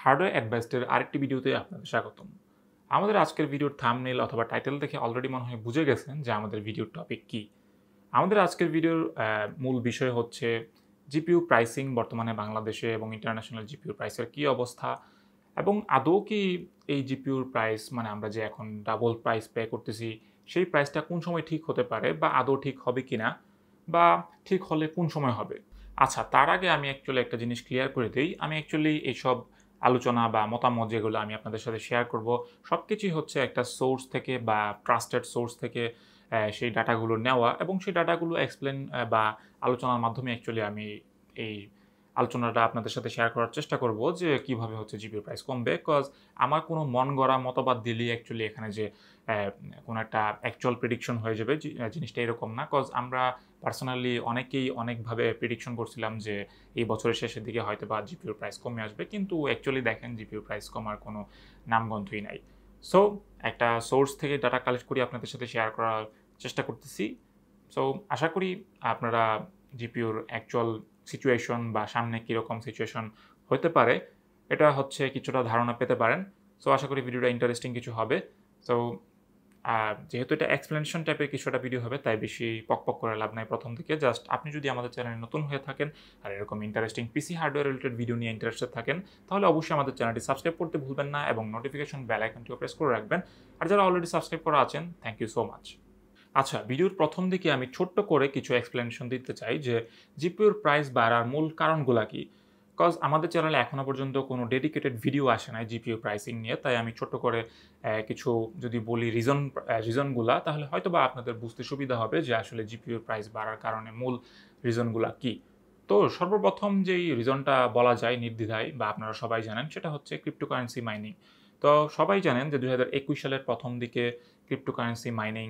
Hardware অ্যাডভাইসডের আরেকটি ভিডিওতে আপনাদের স্বাগতম। আমাদের আজকের ভিডিওর থাম্বনেল অথবা টাইটেল দেখে অলরেডি মনে হয় বুঝে গেছেন যে আমাদের ভিডিওর টপিক কী। আমাদের আজকের ভিডিওর মূল বিষয় হচ্ছে জিপিইউ প্রাইসিং বর্তমানে বাংলাদেশে এবং ইন্টারন্যাশনাল জিপিইউ প্রাইসের কী অবস্থা এবং আদৌ কি এই জিপিইউর প্রাইস মানে আমরা যে এখন ডাবল প্রাইস পে করতেছি সেই প্রাইসটা কোন সময় ঠিক হতে পারে বা আদৌ ঠিক হবে কিনা বা ঠিক হলে কোন সময় হবে। আচ্ছা, তার আগে আমি অ্যাকচুয়ালি একটা জিনিস ক্লিয়ার করে দিই। আমি অ্যাকচুয়ালি এইসব আলোচনা বা মতামত যেগুলো আমি আপনাদের সাথে শেয়ার করব, সবকিছুই হচ্ছে একটা সোর্স থেকে বা ট্রাস্টেড সোর্স থেকে সেই ডাটাগুলো নেওয়া এবং সেই ডাটাগুলো এক্সপ্লেন বা আলোচনার মাধ্যমে অ্যাকচুয়ালি আমি এই আলোচনাটা আপনাদের সাথে শেয়ার করার চেষ্টা করব যে কীভাবে হচ্ছে জিপিইউ প্রাইস কমবে। কজ আমার কোনো মন গড়া মতবাদ দিলেই অ্যাকচুয়ালি এখানে যে কোনো একটা অ্যাকচুয়াল প্রেডিকশন হয়ে যাবে জিনিসটা এরকম না। কজ আমরা পার্সোনালি অনেকেই অনেকভাবে প্রেডিকশন করছিলাম যে এই বছরের শেষের দিকে হয়তো বা জিপিইউর প্রাইস কমে আসবে, কিন্তু অ্যাকচুয়ালি দেখেন জিপিইউর প্রাইস কমার কোনো নামগন্ধই নাই। সো একটা সোর্স থেকে ডাটা কালেক্ট করে আপনাদের সাথে শেয়ার করার চেষ্টা করতেছি। সো আশা করি আপনারা জিপিইউর অ্যাকচুয়াল সিচুয়েশন বা সামনে কীরকম সিচুয়েশন হতে পারে এটা হচ্ছে কিছুটা ধারণা পেতে পারেন। সো আশা করি ভিডিওটা ইন্টারেস্টিং কিছু হবে। সো যেহেতু এটা এক্সপ্লেনেশন টাইপের কিছুটা ভিডিও হবে, তাই বেশি পক করে লাভ নাই প্রথম থেকে। জাস্ট আপনি যদি আমাদের চ্যানেলে নতুন হয়ে থাকেন আর এরকম ইন্টারেস্টিং পিসি হার্ডওয়্যার রিলেটেড ভিডিও নিয়ে ইন্টারেস্টেড থাকেন, তাহলে অবশ্যই আমাদের চ্যানেলটি সাবস্ক্রাইব করতে ভুলবেন না এবং নোটিফিকেশন বেল আইকনটিও প্রেস করে রাখবেন। আর যারা অলরেডি সাবস্ক্রাইব করা আছেন, থ্যাংক ইউ সো মাচ। আচ্ছা, ভিডিওর প্রথম দিকে আমি ছোট্ট করে কিছু এক্সপ্লেনেশন দিতে চাই যে জিপিইউর প্রাইস বাড়ার মূল কারণগুলো কী। কজ আমাদের চ্যানেলে এখনও পর্যন্ত কোনো ডেডিকেটেড ভিডিও আসে নাই জিপিইউ প্রাইসিং নিয়ে, তাই আমি ছোট্ট করে কিছু যদি বলি রিজনগুলা, তাহলে হয়তো বা আপনাদের বুঝতে সুবিধা হবে যে আসলে জিপিইউর প্রাইস বাড়ার কারণে মূল রিজনগুলা কী। তো সর্বপ্রথম যেই রিজনটা বলা যায় নির্দ্বিধায় বা আপনারা সবাই জানেন, সেটা হচ্ছে ক্রিপ্টোকারেন্সি মাইনিং। তো সবাই জানেন যে 2021 সালের প্রথম দিকে ক্রিপ্টোকারেন্সি মাইনিং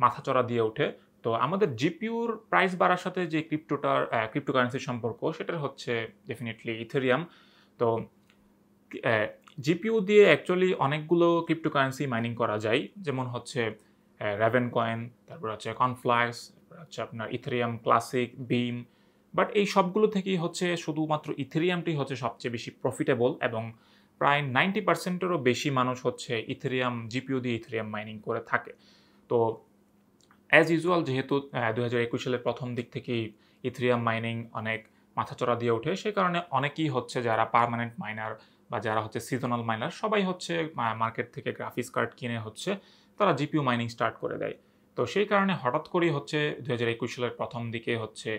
মাথাচড়া দিয়ে ওঠে। তো আমাদের জিপিইউর প্রাইস বাড়ার সাথে যে ক্রিপ্টোকারেন্সির সম্পর্ক, সেটার হচ্ছে ডেফিনেটলি ইথেরিয়াম। তো জিপিইউ দিয়ে অ্যাকচুয়ালি অনেকগুলো ক্রিপ্টোকারেন্সি মাইনিং করা যায়, যেমন হচ্ছে রেভেন কয়েন, তারপর হচ্ছে কনফ্লাক্স, তারপর হচ্ছে আপনার ইথেরিয়াম ক্লাসিক, বিম। বাট এই সবগুলো থেকেই হচ্ছে শুধুমাত্র ইথেরিয়ামটি হচ্ছে সবচেয়ে বেশি প্রফিটেবল এবং প্রায় 90%-এরও বেশি মানুষ হচ্ছে জিপিইউ দিয়ে ইথেরিয়াম মাইনিং করে থাকে। তো অ্যাজ ইউজুয়াল যেহেতু 2021 সালের প্রথম দিক থেকেই ইথেরিয়াম মাইনিং অনেক মাথাচড়া দিয়ে ওঠে, সেই কারণে অনেকেই হচ্ছে যারা পার্মানেন্ট মাইনার বা যারা হচ্ছে সিজনাল মাইনার, সবাই হচ্ছে মার্কেট থেকে গ্রাফিক্স কার্ড কিনে হচ্ছে তারা জিপিইউ মাইনিং স্টার্ট করে দেয়। তো সেই কারণে হঠাৎ করেই হচ্ছে 2021 সালের প্রথম দিকে হচ্ছে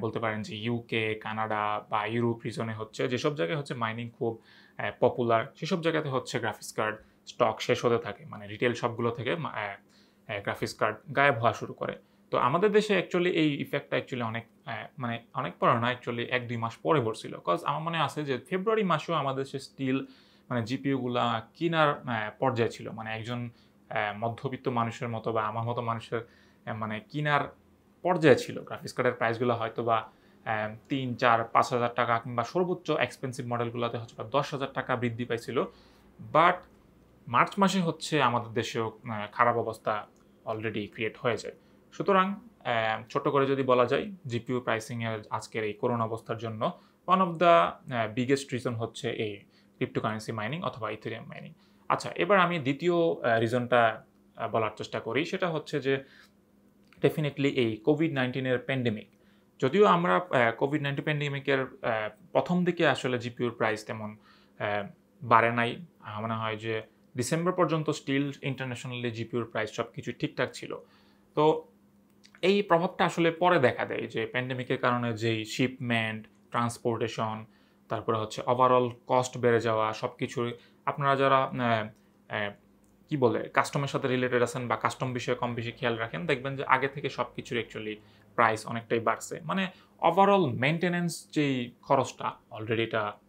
বলতে পারেন যে ইউকে, কানাডা বা ইউরোপ রিজনে হচ্ছে যেসব জায়গায় হচ্ছে মাইনিং খুব পপুলার, সেসব জায়গাতে হচ্ছে গ্রাফিক্স কার্ড স্টক শেষ হতে থাকে, মানে রিটেল শপগুলো থেকে গ্রাফিক্স কার্ড গায়েব হওয়া শুরু করে। তো আমাদের দেশে অ্যাকচুয়ালি এই ইফেক্টটা অ্যাকচুয়ালি অনেক পরে না, অ্যাকচুয়ালি 1-2 মাস পরে পড়ছিল। কজ আমার মনে আছে যে ফেব্রুয়ারি মাসেও আমাদের দেশে স্টিল মানে জিপিইউগুলা কেনার পর্যায়ে ছিল। মানে একজন মধ্যবিত্ত মানুষের মতো বা আমার মতো মানুষের মানে কেনার পর্যায়ে ছিল। গ্রাফিক্স কার্ডের প্রাইসগুলো হয়তো বা 3, 4, 5,000 টাকা কিংবা সর্বোচ্চ এক্সপেন্সিভ মডেলগুলোতে হচ্ছে 10,000 টাকা বৃদ্ধি পাইছিল। বাট মার্চ মাসে হচ্ছে আমাদের দেশেও খারাপ অবস্থা অলরেডি ক্রিয়েট হয়ে যায়। সুতরাং ছোট্ট করে যদি বলা যায়, জিপিইউ প্রাইসিংয়ের আজকের এই করোনা অবস্থার জন্য one of the biggest reason হচ্ছে এই ক্রিপ্টোকারেন্সি মাইনিং অথবা ইথেরিয়াম মাইনিং। আচ্ছা, এবার আমি দ্বিতীয় রিজনটা বলার চেষ্টা করি। সেটা হচ্ছে যে ডেফিনেটলি এই কোভিড-19 প্যান্ডেমিক। যদিও আমরা কোভিড-19 প্যান্ডেমিকের প্রথম দিকে আসলে জিপিইউর প্রাইস তেমন বাড়ে নাই। আমার মনে হয় যে ডিসেম্বর পর্যন্ত স্টিল ইন্টারন্যাশনালি জিপিইউর প্রাইস সব কিছু ঠিকঠাক ছিল। তো এই প্রভাবটা আসলে পরে দেখা দেয় যে প্যান্ডেমিকের কারণে যেই শিপমেন্ট, ট্রান্সপোর্টেশন, তারপরে হচ্ছে ওভারঅল কস্ট বেড়ে যাওয়া, সব কিছুই আপনারা যারা কি বলে কাস্টমের সাথে রিলেটেড আছেন বা কাস্টম বিষয়ে কম বেশি খেয়াল রাখেন, দেখবেন যে আগে থেকে সব কিছুর অ্যাকচুয়ালি প্রাইস অনেকটাই বাড়ছে। মানে ওভারঅল মেইনটেনেন্স যেই খরচটা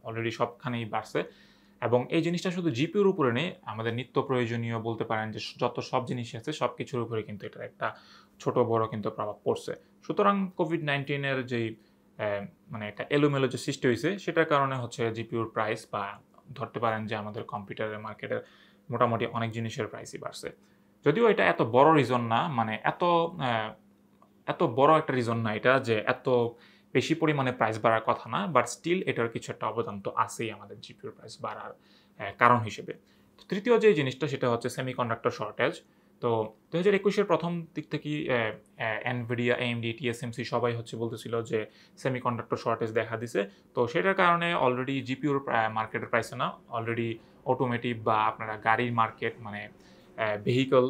অলরেডি সবখানেই বাড়ছে এবং এই জিনিসটা শুধু জিপিইউর উপরে নেই, আমাদের নিত্য প্রয়োজনীয় বলতে পারেন যে যত সব জিনিসই আছে সব কিছুর উপরে কিন্তু এটার একটা ছোট বড় কিন্তু প্রভাব পড়ছে। সুতরাং কোভিড-19 যেই মানে একটা এলোমেলো যে সৃষ্টি হয়েছে, সেটার কারণে হচ্ছে জিপিইউর প্রাইস বা ধরতে পারেন যে আমাদের কম্পিউটারের মার্কেটের মোটামুটি অনেক জিনিসের প্রাইসই বাড়ছে। যদিও এটা এত বড় রিজন না, মানে এত বড় একটা রিজন না এটা যে এত বেশি পরিমাণে প্রাইস বাড়ার কথা না, বাট স্টিল এটার কিছু একটা অবদান তো আছেই আমাদের জিপিউর প্রাইস বাড়ার কারণ হিসেবে। তো তৃতীয় যে জিনিসটা সেটা হচ্ছে সেমিকন্ডাক্টর শর্টেজ। তো 2021-এর প্রথম দিক থেকেই এনভিডিয়া, এএমডি, টিএসএমসি সবাই হচ্ছে বলতেছিল যে সেমিকন্ডাক্টর শর্টেজ দেখা দিছে। তো সেটার কারণে অলরেডি জিপিউর মার্কেটের প্রাইসে না, অলরেডি অটোমেটিভ বা আপনারা গাড়ির মার্কেট মানে ভেহিকল,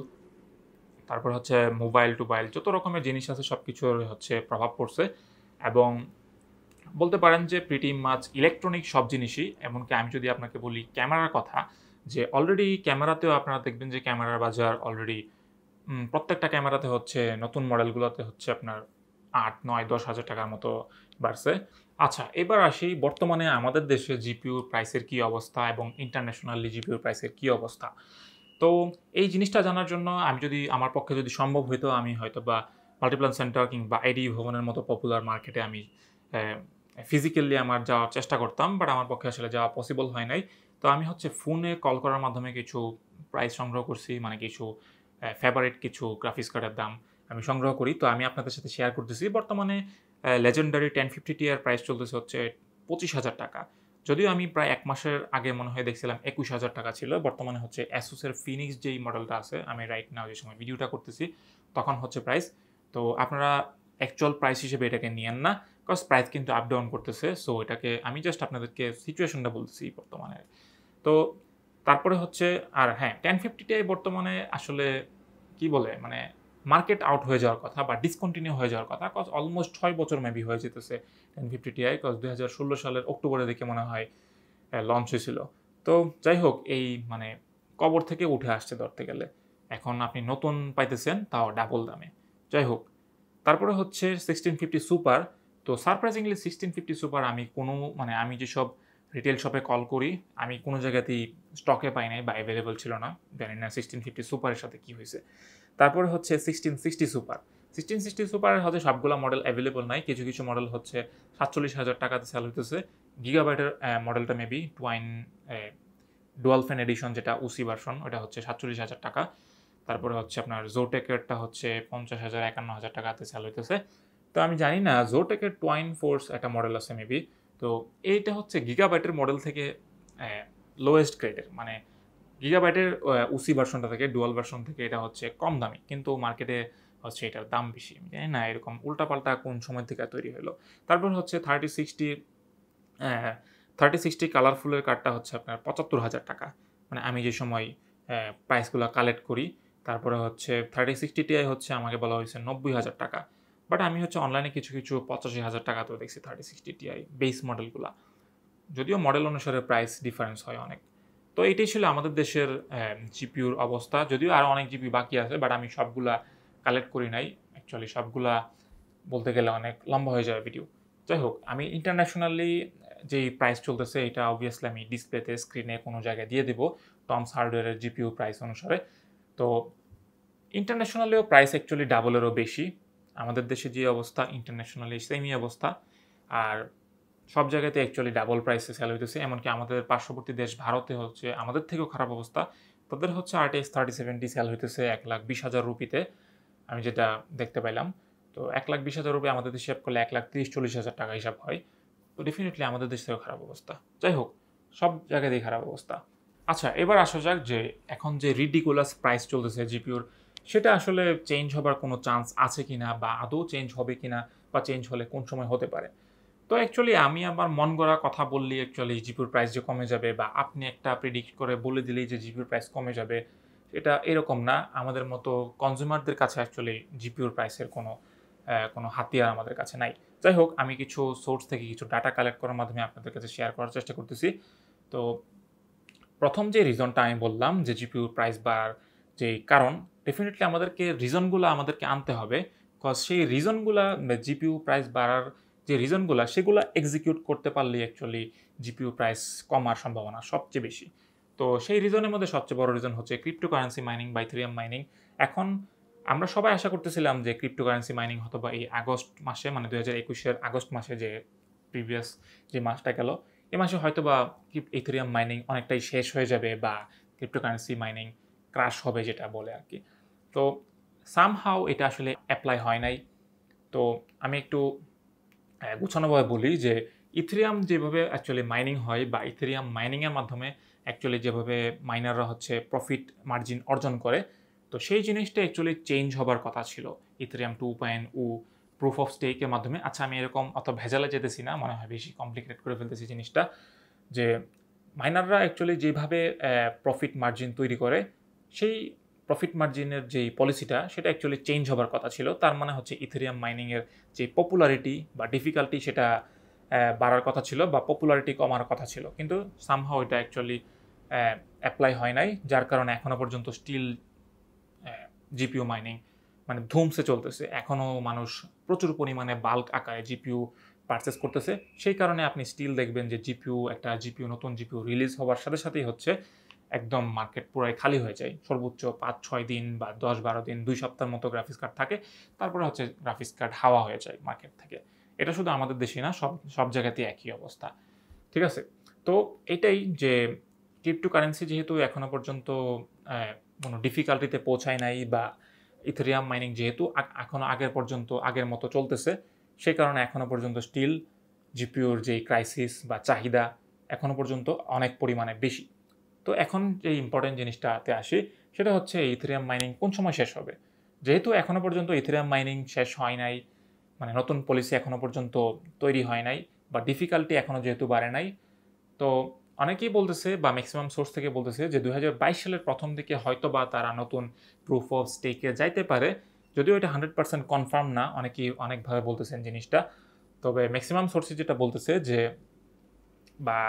তারপর হচ্ছে মোবাইল-টোবাইল যত রকমের জিনিস আছে সব কিছুর হচ্ছে প্রভাব পড়ছে। এবং বলতে পারেন যে প্রিটি মাচ ইলেকট্রনিক সব জিনিসই, এমনকি আমি যদি আপনাকে বলি ক্যামেরার কথা, যে অলরেডি ক্যামেরাতেও আপনারা দেখবেন যে ক্যামেরার বাজার অলরেডি প্রত্যেকটা ক্যামেরাতে হচ্ছে নতুন মডেলগুলোতে হচ্ছে আপনার ৮, ৯, ১০,০০০ টাকার মতো বাড়ছে। আচ্ছা, এবার আসি বর্তমানে আমাদের দেশে জিপিইউর প্রাইসের কী অবস্থা এবং ইন্টারন্যাশনালি জিপিইউর প্রাইসের কী অবস্থা। তো এই জিনিসটা জানার জন্য আমি যদি আমার পক্ষে যদি সম্ভব হইতো আমি হয়তোবা মাল্টিপ্ল্যান সেন্টার কিংবা আইডি ভবনের মতো পপুলার মার্কেটে আমি ফিজিক্যালি আমার যাওয়ার চেষ্টা করতাম, বাট আমার পক্ষে আসলে যাওয়া পসিবল হয় নাই। তো আমি হচ্ছে ফোনে কল করার মাধ্যমে কিছু প্রাইস সংগ্রহ করছি, মানে কিছু ফেভারিট কিছু গ্রাফিক্স কার্ডের দাম আমি সংগ্রহ করি। তো আমি আপনাদের সাথে শেয়ার করতেছি। বর্তমানে লেজেন্ডারি 1050 Ti এর প্রাইস চলতেছে হচ্ছে 25,000 টাকা। যদিও আমি প্রায় ১ মাসের আগে মনে হয় দেখছিলাম ২১,000 টাকা ছিল। বর্তমানে হচ্ছে অ্যাসুসের ফিনিক্স যেই মডেলটা আছে, আমি রাইট নাও যে সময় ভিডিওটা করতেছি তখন হচ্ছে প্রাইস। তো আপনারা অ্যাকচুয়াল প্রাইস হিসেবে এটাকে নিয়েন না, বিকজ প্রাইস কিন্তু আপ ডাউন করতেছে। সো এটাকে আমি জাস্ট আপনাদেরকে সিচুয়েশনটা বলতেছি বর্তমানে। তো তারপরে হচ্ছে আর হ্যাঁ, 1050 Ti বর্তমানে আসলে কি বলে মানে মার্কেট আউট হয়ে যাওয়ার কথা বা ডিসকন্টিনিউ হয়ে যাওয়ার কথা, কজ অলমোস্ট ৬ বছর মেবি হয়ে যেতেছে 1050 Ti, কজ 2016 সালের অক্টোবরের দিকে মনে হয় লঞ্চ হয়েছিল। তো যাই হোক, এই মানে কবর থেকে উঠে আসছে ধরতে গেলে। এখন আপনি নতুন পাইতেছেন তাও ডাবল দামে। যাই হোক, তারপরে হচ্ছে 1650 সুপার। তো সারপ্রাইজিংলি 1650 সুপার আমি কোনো মানে আমি যেসব রিটেল শপে কল করি আমি কোনো জায়গাতেই স্টকে পাই নাই বা অ্যাভেলেবল ছিল না। জানি না 1650 সুপারের সাথে কী হয়েছে। তারপরে হচ্ছে 1660 সুপার। 1660 সুপারের হচ্ছে সবগুলো মডেল অ্যাভেলেবল নাই, কিছু কিছু মডেল হচ্ছে 47,000 টাকাতে সেল হইতেছে। গিগাবাইটের মডেলটা মেবি টুয়াইন ডুয়াল ফ্যান এডিশন, যেটা ওসি ভার্সন, ওটা হচ্ছে 47,000 টাকা। তারপরে হচ্ছে আপনার জোটেকেরটা হচ্ছে 50,000, 51,000 টাকাতে সেল হইতেছে। তো আমি জানি না জোটেকের টুয়াইন ফোর্স একটা মডেল আছে মেবি। তো এইটা হচ্ছে গিগাবাইটের মডেল থেকে লোয়েস্ট গ্রেডের, মানে গিগাবাইটের ওসি ভার্সনটা থেকে ডুয়াল ভার্সন থেকে এটা হচ্ছে কম দামি, কিন্তু মার্কেটে হচ্ছে এটার দাম বেশি। আমি জানি না এরকম উল্টাপাল্টা কোন সময় থেকে তৈরি হলো। তারপর হচ্ছে 3060 কালারফুলের কার্ডটা হচ্ছে আপনার 75,000 টাকা, মানে আমি যে সময় প্রাইসগুলো কালেক্ট করি। তারপরে হচ্ছে 3060 Ti হচ্ছে আমাকে বলা হয়েছে 90,000 টাকা, বাট আমি হচ্ছে অনলাইনে কিছু কিছু 85,000 টাকাতেও দেখছি 3060 Ti বেস মডেলগুলো, যদিও মডেল অনুসারে প্রাইস ডিফারেন্স হয় অনেক। তো এটাই ছিল আমাদের দেশের জিপিউর অবস্থা। যদিও আরও অনেক জিপি বাকি আছে, বাট আমি সবগুলা কালেক্ট করি নাই। অ্যাকচুয়ালি সবগুলা বলতে গেলে অনেক লম্বা হয়ে যাবে ভিডিও। যাই হোক, আমি ইন্টারন্যাশনালি যেই প্রাইস চলতেছে এটা অবভিয়াসলি আমি ডিসপ্লেতে স্ক্রিনে কোনো জায়গায় দিয়ে দেবো টমস হার্ডওয়্যারের জিপিউ প্রাইস অনুসারে। তো ইন্টারন্যাশনালিও প্রাইস অ্যাকচুয়ালি ডাবলেরও বেশি। আমাদের দেশে যে অবস্থা ইন্টারন্যাশনালি সেমই অবস্থা, আর সব জায়গাতে অ্যাকচুয়ালি ডাবল প্রাইসে সেল হইতেছে। এমনকি আমাদের পার্শ্ববর্তী দেশ ভারতে হচ্ছে আমাদের থেকেও খারাপ অবস্থা। তাদের হচ্ছে RTX 3070 সেল হইতেছে 1,20,000 রুপিতে, আমি যেটা দেখতে পাইলাম। তো 1,20,000 রুপি আমাদের দেশে হিসাব করলে 1,30,000-40,000 টাকা হিসাব হয়। তো ডেফিনেটলি আমাদের দেশ থেকেও খারাপ অবস্থা। যাই হোক, সব জায়গাতেই খারাপ অবস্থা। আচ্ছা, এবার আসা যাক যে এখন যে রিডিকুলাস প্রাইস চলতেছে জিপিউর, সেটা আসলে চেঞ্জ হবার কোনো চান্স আছে কিনা বা আদৌ চেঞ্জ হবে কিনা, বা চেঞ্জ হলে কোন সময় হতে পারে। তো অ্যাকচুয়ালি আমি আমার মন গড়া কথা বললেই অ্যাকচুয়ালি জিপিউর প্রাইস যে কমে যাবে, বা আপনি একটা প্রেডিক্ট করে বলে দিলেই যে জিপিউর প্রাইস কমে যাবে, এটা এরকম না। আমাদের মতো কনজিউমারদের কাছে অ্যাকচুয়ালি জিপিউর প্রাইসের কোনো হাতিয়ার আমাদের কাছে নাই। যাই হোক, আমি কিছু সোর্স থেকে কিছু ডাটা কালেক্ট করার মাধ্যমে আপনাদের কাছে শেয়ার করার চেষ্টা করতেছি। তো প্রথম যে রিজনটা আমি বললাম যে জিপিউর প্রাইস বাড়ার যেই কারণ, ডেফিনেটলি আমাদেরকে আনতে হবে, বিকজ সেই রিজনগুলা জিপিউ প্রাইস বাড়ার যে রিজনগুলা সেগুলো এক্সিকিউট করতে পারলে অ্যাকচুয়ালি জিপিউ প্রাইস কমার সম্ভাবনা সবচেয়ে বেশি। তো সেই রিজনের মধ্যে সবচেয়ে বড় রিজন হচ্ছে ক্রিপ্টোকারেন্সি মাইনিং বা ইথেরিয়াম মাইনিং। এখন আমরা সবাই আশা করতেছিলাম যে ক্রিপ্টোকারেন্সি মাইনিং হয়তো বা এই আগস্ট মাসে, মানে 2021-এর আগস্ট মাসে, যে প্রিভিয়াস যে মাসটা গেল, এই মাসে হয়তো বা ইথেরিয়াম মাইনিং অনেকটাই শেষ হয়ে যাবে বা ক্রিপ্টোকারেন্সি মাইনিং ক্রাশ হবে যেটা বলে আর কি। তো সামহাউ এটা আসলে অ্যাপ্লাই হয় নাই। তো আমি একটু গুছানোভাবে বলি যে ইথেরিয়াম যেভাবে অ্যাকচুয়ালি মাইনিং হয় বা ইথেরিয়াম মাইনিংয়ের মাধ্যমে অ্যাকচুয়ালি যেভাবে মাইনাররা হচ্ছে প্রফিট মার্জিন অর্জন করে, তো সেই জিনিসটা অ্যাকচুয়ালি চেঞ্জ হবার কথা ছিল ইথেরিয়াম 2.0 প্রুফ অফ স্টেকের মাধ্যমে। আচ্ছা, আমি এরকম অত ভেজালে যেতেছি না, মনে হয় বেশি কমপ্লিকেটেড করে ফেলতেছি জিনিসটা। যে মাইনাররা অ্যাকচুয়ালি যেভাবে প্রফিট মার্জিন তৈরি করে, সেই প্রফিট মার্জিনের যেই পলিসিটা সেটা অ্যাকচুয়ালি চেঞ্জ হবার কথা ছিল। তার মানে হচ্ছে ইথেরিয়াম মাইনিংয়ের যে পপুলারিটি বা ডিফিকাল্টি সেটা বাড়ার কথা ছিল বা পপুলারিটি কমার কথা ছিল, কিন্তু সামহাও এটা অ্যাকচুয়ালি অ্যাপ্লাই হয় নাই, যার কারণে এখনও পর্যন্ত স্টিল জিপিইউ মাইনিং মানে ধুমসে চলতেছে। এখনও মানুষ প্রচুর পরিমাণে বাল্ক আকারে জিপিইউ পারচেস করতেছে। সেই কারণে আপনি স্টিল দেখবেন যে নতুন জিপিইউ রিলিজ হওয়ার সাথে সাথেই হচ্ছে একদম মার্কেট পুরাই খালি হয়ে যায়। সর্বোচ্চ 5-6 দিন বা 10-12 দিন, 2 সপ্তাহের মতো গ্রাফিক্স কার্ড থাকে, তারপরে হচ্ছে গ্রাফিক্স কার্ড হাওয়া হয়ে যায় মার্কেট থেকে। এটা শুধু আমাদের দেশে না, সব জায়গাতেই একই অবস্থা। ঠিক আছে, তো এটাই যে ক্রিপ্টোকারেন্সি যেহেতু এখনো পর্যন্ত কোনো ডিফিকাল্টিতে পৌঁছায় নাই, বা ইথেরিয়াম মাইনিং যেহেতু এখনো আগের মতো চলতেছে, সেই কারণে এখনো পর্যন্ত স্টিল জিপিওর যেই ক্রাইসিস বা চাহিদা এখনো পর্যন্ত অনেক পরিমাণে বেশি। তো এখন যে ইম্পর্টেন্ট জিনিসটাতে আসি, সেটা হচ্ছে ইথেরিয়াম মাইনিং কোন সময় শেষ হবে। যেহেতু এখনো পর্যন্ত ইথেরিয়াম মাইনিং শেষ হয় নাই, মানে নতুন পলিসি এখনো পর্যন্ত তৈরি হয় নাই, বা ডিফিকাল্টি এখনো যেহেতু বাড়ে নাই, তো অনেকেই বলতেছে বা ম্যাক্সিমাম সোর্স থেকে বলতেছে যে 2022 সালের প্রথম দিকে হয়তো বা তারা নতুন প্রুফ অফ স্টেকে যাইতে পারে। যদিও এটা 100% কনফার্ম না, অনেকেই অনেকভাবে বলতেছেন জিনিসটা। তবে ম্যাক্সিমাম সোর্সে যেটা বলতেছে যে, বা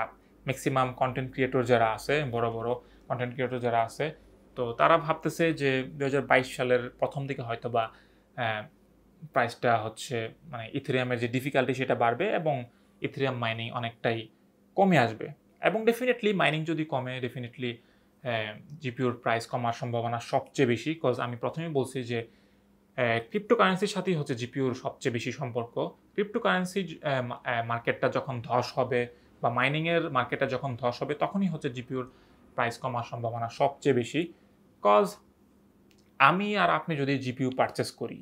ম্যাক্সিমাম কন্টেন্ট ক্রিয়েটর যারা আছে, বড় বড় কন্টেন্ট ক্রিয়েটর যারা আছে, তো তারা ভাবতেছে যে 2022 সালের প্রথম দিকে হয়তো বা প্রাইসটা হচ্ছে মানে ইথেরিয়ামের যে ডিফিকাল্টি সেটা বাড়বে এবং ইথেরিয়াম মাইনিং অনেকটাই কমে আসবে। এবং ডেফিনেটলি মাইনিং যদি কমে, ডেফিনেটলি জিপিউর প্রাইস কমার সম্ভাবনা সবচেয়ে বেশি। কজ আমি প্রথমেই বলছি যে ক্রিপ্টোকারেন্সির সাথেই হচ্ছে জিপিউর সবচেয়ে বেশি সম্পর্ক। ক্রিপ্টোকারেন্সি মার্কেটটা যখন ধস হবে বা মাইনিংয়ের মার্কেটটা যখন ধস হবে, তখনই হচ্ছে জিপিউর প্রাইস কমার সম্ভাবনা সবচেয়ে বেশি। কজ আমি আর আপনি যদি জিপিইউ পারচেস করি,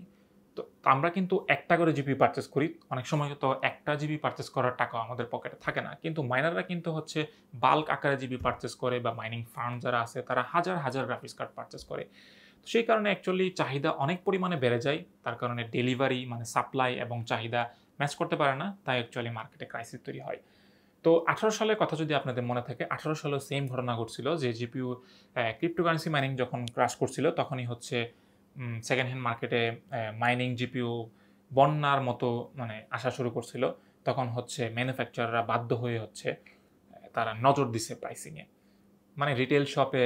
তো আমরা কিন্তু একটা করে জিপিইউ পারচেস করি। অনেক সময় তো একটা জিবি পারচেস করার টাকা আমাদের পকেটে থাকে না, কিন্তু মাইনাররা কিন্তু হচ্ছে বাল্ক আকারে জিবি পারচেস করে, বা মাইনিং ফার্ম যারা আছে তারা হাজার হাজার গ্রাফিক্স কার্ড পারচেস করে। তো সেই কারণে অ্যাকচুয়ালি চাহিদা অনেক পরিমাণে বেড়ে যায়। তার কারণে ডেলিভারি মানে সাপ্লাই এবং চাহিদা ম্যাচ করতে পারে না, তাই অ্যাকচুয়ালি মার্কেটে ক্রাইসিস তৈরি হয়। তো 18 সালের কথা যদি আপনাদের মনে থাকে, 18 সালেও সেম ঘটনা ঘটছিল যে জিপিইউ ক্রিপ্টোকারেন্সি মাইনিং যখন ক্রাশ করছিল, তখনই হচ্ছে সেকেন্ড হ্যান্ড মার্কেটে মাইনিং জিপিইউ বন্যার মতো মানে আসা শুরু করছিল। তখন হচ্ছে ম্যানুফ্যাকচারাররা বাধ্য হয়ে হচ্ছে তারা নজর দিছে প্রাইসিংয়ে, মানে রিটেল শপে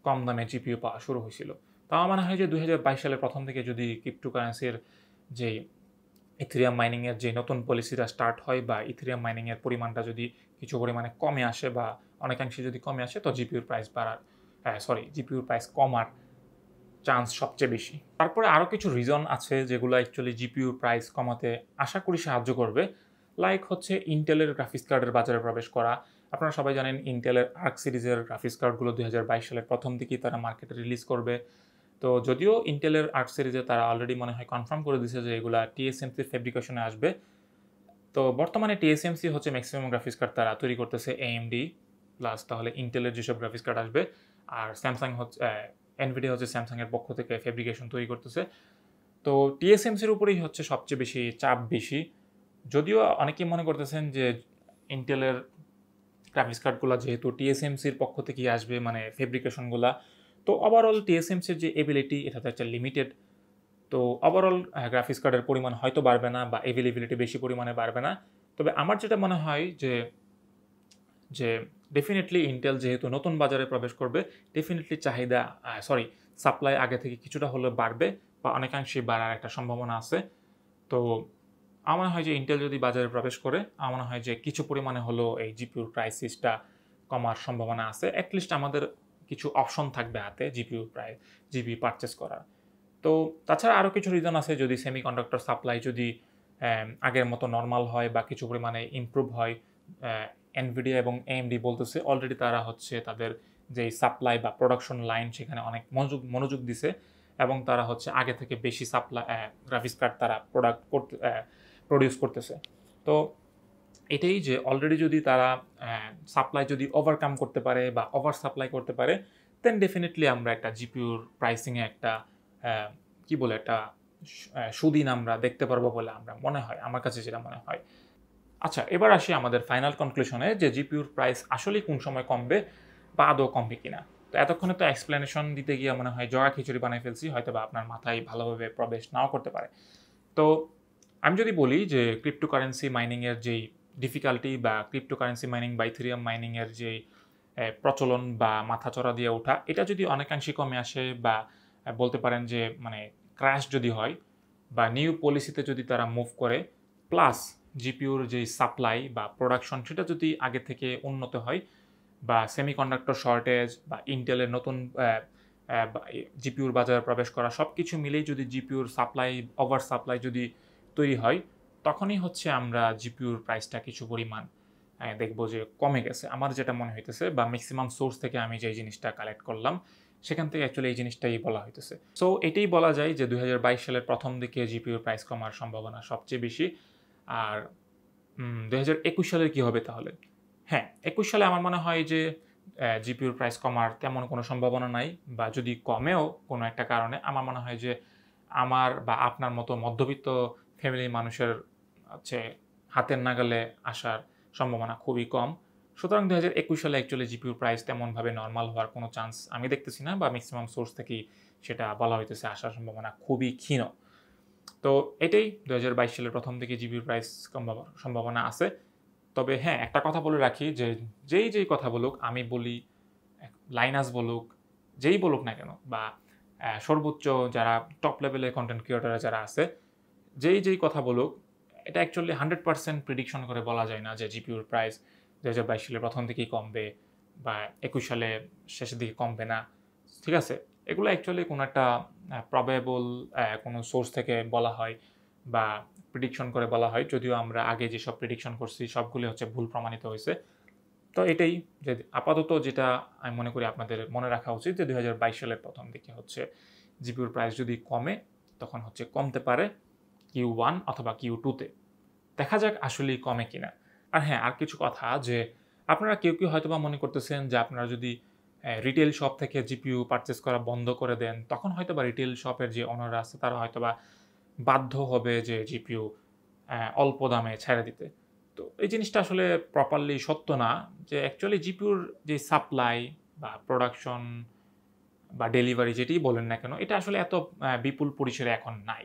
কম দামে জিপিইউ পাওয়া শুরু হয়েছিল। তো আমার মনে হয় যে 2022 সালের প্রথম থেকে যদি ক্রিপ্টোকারেন্সির যে ইথেরিয়াম মাইনিংয়ের যে নতুন পলিসিটা স্টার্ট হয়, বা ইথেরিয়াম মাইনিংয়ের পরিমাণটা যদি কিছু পরিমাণে কমে আসে বা অনেকাংশে যদি কমে আসে, তো জিপিইউর প্রাইস কমার চান্স সবচেয়ে বেশি। তারপরে আরও কিছু রিজন আছে যেগুলো অ্যাকচুয়ালি জিপিইউর প্রাইস কমাতে আশা করি সাহায্য করবে। লাইক হচ্ছে ইন্টেলের গ্রাফিক্স কার্ডের বাজারে প্রবেশ করা। আপনারা সবাই জানেন ইন্টেলের আর্ক সিরিজের গ্রাফিক্স কার্ডগুলো 2022 সালের প্রথম দিকেই তারা মার্কেটে রিলিজ করবে। তো যদিও ইন্টেলের আর্ক সিরিজে তারা অলরেডি মনে হয় কনফার্ম করে দিয়েছে যে এগুলা টিএসএমসির ফেব্রিকেশনে আসবে। তো বর্তমানে টিএসএমসি হচ্ছে ম্যাক্সিমাম গ্রাফিক্স কার্ড তারা তৈরি করতেছে এএমডি প্লাস, তাহলে ইন্টেলের যেসব গ্রাফিক্স কার্ড আসবে। আর স্যামসাং হচ্ছে এনভিডিয়া হচ্ছে স্যামসাংয়ের পক্ষ থেকে ফেব্রিকেশন তৈরি করতেছে। তো টিএসএমসির উপরেই হচ্ছে সবচেয়ে বেশি চাপ বেশি। যদিও অনেকেই মনে করতেছেন যে ইন্টেলের গ্রাফিক্স কার্ডগুলো যেহেতু টিএসএমসির পক্ষ থেকেই আসবে, মানে ফেব্রিকেশনগুলা, তো ওভারঅল টিএসএমসির যে এবিলিটি এটা তো একটা লিমিটেড। তো ওভারঅল গ্রাফিক্স কার্ডের পরিমাণ হয়তো বাড়বে না, বা অ্যাভেলেবিলিটি বেশি পরিমাণে বাড়বে না। তবে আমার যেটা মনে হয় যে ডেফিনেটলি ইন্টেল যেহেতু নতুন বাজারে প্রবেশ করবে, ডেফিনেটলি সাপ্লাই আগে থেকে কিছুটা হলেও বাড়বে, বা অনেকাংশেই বাড়ার একটা সম্ভাবনা আছে। তো আমার মনে হয় যে ইন্টেল যদি বাজারে প্রবেশ করে, আমার মনে হয় যে কিছু পরিমাণে হলেও এই জিপিইউর ক্রাইসিসটা কমার সম্ভাবনা আছে। অ্যাটলিস্ট আমাদের কিছু অপশন থাকবে হাতে জিপি পারচেস করার। তো তাছাড়া আরও কিছু রিজন আছে, যদি সেমিকন্ডাক্টর সাপ্লাই যদি আগের মতো নর্মাল হয় বা কিছু পরিমাণে ইমপ্রুভ হয়। এনভিডিয়া এবং এএমডি বলতেছে অলরেডি তারা হচ্ছে তাদের যেই সাপ্লাই বা প্রোডাকশন লাইন সেখানে অনেক মনোযোগ দিছে, এবং তারা হচ্ছে আগে থেকে বেশি গ্রাফিক্স কার্ড তারা প্রডিউস করতেছে। তো এটাই যে অলরেডি যদি তারা সাপ্লাই যদি ওভারকাম করতে পারে বা ওভার সাপ্লাই করতে পারে, দেন ডেফিনেটলি আমরা একটা জিপিউর প্রাইসিংয়ে একটা কি বলে একটা সুদিন আমরা দেখতে পারবো বলে আমরা মনে হয়, আমার কাছে যেটা মনে হয়। আচ্ছা, এবার আসি আমাদের ফাইনাল কনক্লুশনে যে জিপিউর প্রাইস আসলেই কোন সময় কমবে বা আদৌ কমবে কিনা। তো এতক্ষণে তো এক্সপ্লেনেশন দিতে গিয়ে মনে হয় জগা খিচুড়ি বানিয়ে ফেলছি, হয়তো বা আপনার মাথায় ভালোভাবে প্রবেশ নাও করতে পারে। তো আমি যদি বলি যে ক্রিপ্টোকারেন্সি মাইনিংয়ের যেই ডিফিকাল্টি বা ক্রিপ্টোকারেন্সি মাইনিং বা ইথেরিয়াম মাইনিংয়ের যেই প্রচলন বা মাথাচড়া দিয়ে ওঠা, এটা যদি অনেকাংশে কমে আসে বা বলতে পারেন যে মানে ক্র্যাশ যদি হয় বা নিউ পলিসিতে যদি তারা মুভ করে, প্লাস জিপিউর যেই সাপ্লাই বা প্রোডাকশন সেটা যদি আগে থেকে উন্নত হয়, বা সেমিকন্ডাক্টর শর্টেজ বা ইন্টেলের নতুন জিপিউর বাজারে প্রবেশ করা, সব কিছু মিলেই যদি জিপিউর সাপ্লাই ওভার সাপ্লাই যদি তৈরি হয়, তখনই হচ্ছে আমরা জিপিউর প্রাইসটা কিছু পরিমাণ দেখব যে কমে গেছে। আমার যেটা মনে হইতেছে বা ম্যাক্সিমাম সোর্স থেকে আমি যে জিনিসটা কালেক্ট করলাম সেখান থেকে অ্যাকচুয়ালি এই জিনিসটাই বলা হইতেছে। সো এটাই বলা যায় যে 2022 সালের প্রথম দিকে জিপিউর প্রাইস কমার সম্ভাবনা সবচেয়ে বেশি। আর 2021 সালের কী হবে তাহলে? হ্যাঁ, 21 সালে আমার মনে হয় যে জিপিউর প্রাইস কমার তেমন কোনো সম্ভাবনা নাই, বা যদি কমেও কোনো একটা কারণে, আমার মনে হয় যে আমার বা আপনার মতো মধ্যবিত্ত ফ্যামিলির মানুষের হচ্ছে হাতের নাগালে আসার সম্ভাবনা খুবই কম। সুতরাং 2021 সালে অ্যাকচুয়ালি জিপিউর প্রাইস তেমনভাবে নর্মাল হওয়ার কোনো চান্স আমি দেখতেছি না, বা ম্যাক্সিমাম সোর্স থেকেই সেটা বলা হইতেছে আসার সম্ভাবনা খুবই ক্ষীণ। তো এটাই 2022 সালের প্রথম দিকে জিপিউর প্রাইস কমার সম্ভাবনা আছে। তবে হ্যাঁ, একটা কথা বলে রাখি যে যেই কথা বলুক, আমি বলি, লাইনাস বলুক, যেই বলুক না কেন, বা সর্বোচ্চ যারা টপ লেভেলের কন্টেন্ট ক্রিয়েটররা যারা আছে, যেই কথা বলুক, এটা অ্যাকচুয়ালি 100% প্রেডিকশন করে বলা যায় না যে জিপিউর প্রাইস 2022 সালের প্রথম দিকেই কমবে বা 21 সালে শেষের দিকে কমবে না। ঠিক আছে? এগুলো অ্যাকচুয়ালি কোনো একটা প্রবেবল কোনো সোর্স থেকে বলা হয় বা প্রেডিকশন করে বলা হয়, যদিও আমরা আগে যেসব প্রেডিকশন করছি সবগুলো হচ্ছে ভুল প্রমাণিত হয়েছে। তো এটাই যে আপাতত যেটা আমি মনে করি আপনাদের মনে রাখা উচিত যে 2022 সালের প্রথম দিকে হচ্ছে জিপিউর প্রাইস যদি কমে, তখন হচ্ছে কমতে পারে Q1 অথবা Q2-তে। দেখা যাক আসলেই কমে কিনা। আর হ্যাঁ, আর কিছু কথা যে আপনারা কেউ হয়তোবা মনে করতেছেন যে আপনারা যদি রিটেল শপ থেকে জিপিইউ পারচেজ করা বন্ধ করে দেন, তখন হয়তোবা রিটেল শপের যে ওনাররা আছে তারা হয়তোবা বাধ্য হবে যে জিপিইউ অল্প দামে ছেড়ে দিতে। তো এই জিনিসটা আসলে প্রপারলি সত্য না, যে অ্যাকচুয়ালি জিপিইউর যে সাপ্লাই বা প্রোডাকশন বা ডেলিভারি যেটিই বলেন না কেন, এটা আসলে এত বিপুল পরিসরে এখন নাই।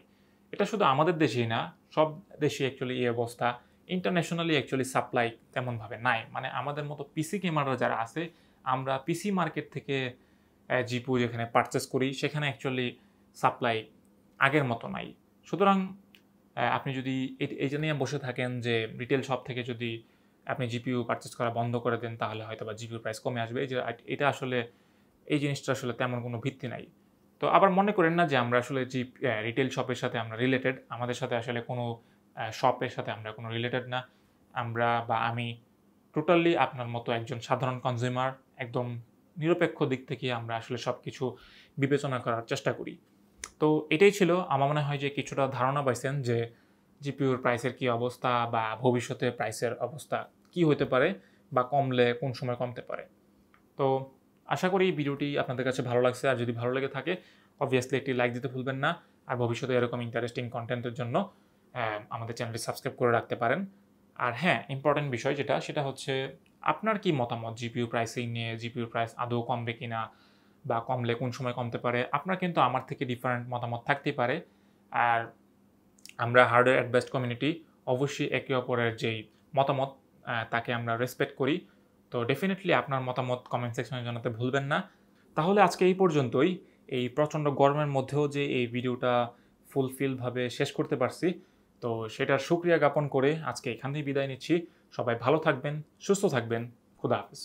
এটা শুধু আমাদের দেশেই না, সব দেশে অ্যাকচুয়ালি এই অবস্থা। ইন্টারন্যাশনালি অ্যাকচুয়ালি সাপ্লাই তেমনভাবে নাই। মানে আমাদের মতো পিসি গেমাররা যারা আছে, আমরা পিসি মার্কেট থেকে জিপিইউ যেখানে পারচেস করি, সেখানে অ্যাকচুয়ালি সাপ্লাই আগের মতো নাই। সুতরাং আপনি যদি এই নিয়ে বসে থাকেন যে রিটেল শপ থেকে যদি আপনি জিপিইউ পারচেস করা বন্ধ করে দেন, তাহলে হয়তোবা জিপিইউ প্রাইস কমে আসবে। এটা আসলে এই জিনিসটা আসলে তেমন কোনো ভিত্তি নাই। তো আবার মনে করেন না যে আমরা আসলে রিটেল শপের সাথে আমরা রিলেটেড। আমাদের সাথে আসলে কোনো শপের সাথে আমরা কোনো রিলেটেড না। আমরা বা আমি টোটালি আপনার মতো একজন সাধারণ কনজিউমার, একদম নিরপেক্ষ দিক থেকে আমরা আসলে সবকিছু বিবেচনা করার চেষ্টা করি। তো এটাই ছিল। আমার মনে হয় যে কিছুটা ধারণা পাইছেন যে জিপিইউর প্রাইসের কী অবস্থা বা ভবিষ্যতে প্রাইসের অবস্থা কী হতে পারে বা কমলে কোন সময় কমতে পারে। তো আশা করি ভিডিওটি আপনাদের কাছে ভালো লাগছে। আর যদি ভালো লেগে থাকে, অবভিয়াসলি একটি লাইক দিতে ভুলবেন না। আর ভবিষ্যতে এরকম ইন্টারেস্টিং কন্টেন্টের জন্য আমাদের চ্যানেলটি সাবস্ক্রাইব করে রাখতে পারেন। আর হ্যাঁ, ইম্পর্টেন্ট বিষয় সেটা হচ্ছে আপনার কি মতামত জিপিইউ প্রাইসিং নিয়ে? জিপিইউর প্রাইস আদৌ কমবে কিনা বা কমলে কোন সময় কমতে পারে? আপনার কিন্তু আমার থেকে ডিফারেন্ট মতামত থাকতেই পারে। আর আমরা হার্ডওয়্যার অ্যাডভাইসড কমিউনিটি, অবশ্যই একে অপরের যেই মতামত তাকে আমরা রেসপেক্ট করি। তো ডেফিনেটলি আপনার মতামত কমেন্ট সেকশনে জানাতে ভুলবেন না। তাহলে আজকে এই পর্যন্তই। এই প্রচণ্ড গরমের মধ্যেও যে এই ভিডিওটা ফুলফিলভাবে শেষ করতে পারছি, তো সেটার শুকরিয়া জ্ঞাপন করে আজকে এখান থেকে বিদায় নিচ্ছি। সবাই ভালো থাকবেন, সুস্থ থাকবেন। খুদা হাফেজ।